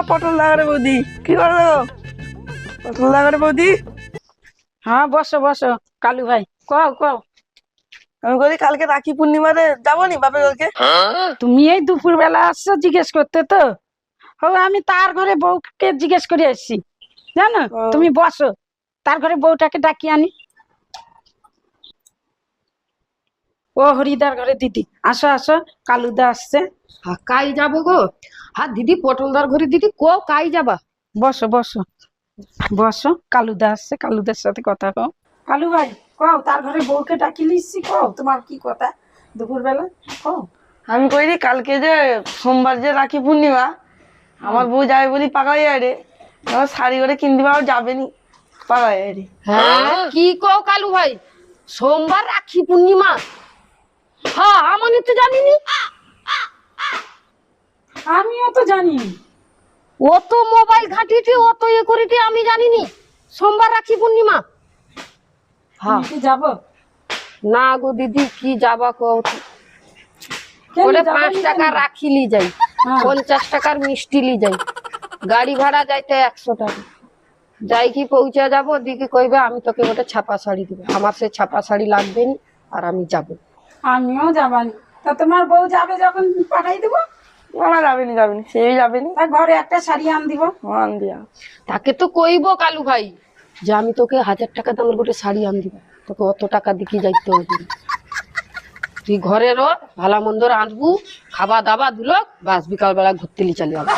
পটল লাগারে বৌদি, কি করো? পটল লাগারে বৌদি। হ্যাঁ বসো বসো কালু ভাই, কও কও। আমি বলি কালকে রাখি পূর্ণিমারে যাবো নি বাপের ঘরকে? তুমি এই দুপুর বেলা আসছো জিজ্ঞেস করতে তো? ও আমি তার ঘরে বউকে জিজ্ঞেস করে আসছি, জানো? ও। তুমি বসো, তার ঘরে বউটাকে ডাকিয়ে আনি। ও হরিদার ঘরে দিদি, আসো আসো, কালুদা আসছে। কাই যাবো গো? দিদি পটলদার ঘরে দিদি কো কাই যাবা? বসো বসো বসো, কালুদা আসছে, কালুদার সাথে কথা কও। কালু ভাই কও, তার ঘরে বউকে ডাকি লিখছি, কও তোমার কি কথা দুপুর বেলা, কও। আমি কইরি কালকে যে সোমবার যে রাখি পূর্ণিমা, আমার বউ যাবে বলি পাকাইয়া রে, আমার শাড়ি করে কিনতে পারো যাবে নি পাকাইয়া রে। হ্যাঁ কি কো কালু ভাই, সোমবার রাখি পূর্ণিমা? হ্যাঁ আমি তো জানিনি। আমিও তো জানি। অত মোবাইল ঘাঁটিটি অত করিটি আমি জানিনি সোমবার রাখি পূর্ণিমা। তুমি কি যাবো? না গো দিদি কি যাবা কো? কেন ওরে যাবো 5 নি টাকা কেন? রাখি লি যাই, হ্যাঁ। 50 টাকার মিষ্টি লি যাই, গাড়ি ভাড়া যাইতে 100 টাকা। যাই কি পৌঁছে যাবো, দিদি কইবে আমি তোকে ওটা ছাপা শাড়ি দিব, আমার সে ছাপা শাড়ি লাগবে নি, আর আমি যাবো। আমিও যাবানি, তা তোমার বউ যাবে যখন পাঠাই দেবো। ওরা যাবে নি সেই যাবে নি। তার ঘরে একটা শাড়ি আন দিব। আন দিয়া তাকে তো কইব কালু ভাই যে আমি তোকে 1000 টাকা দামের গোটে শাড়ি আন দিব, তোকে অত টাকা দিকে যাইতে হবে না। তুই ঘরে রো, ভালো মন্দ রাঁধবু, খাওয়া দাওয়া দিল, বাস বিকাল বেলা ঘুরতে লি চলে যাবো।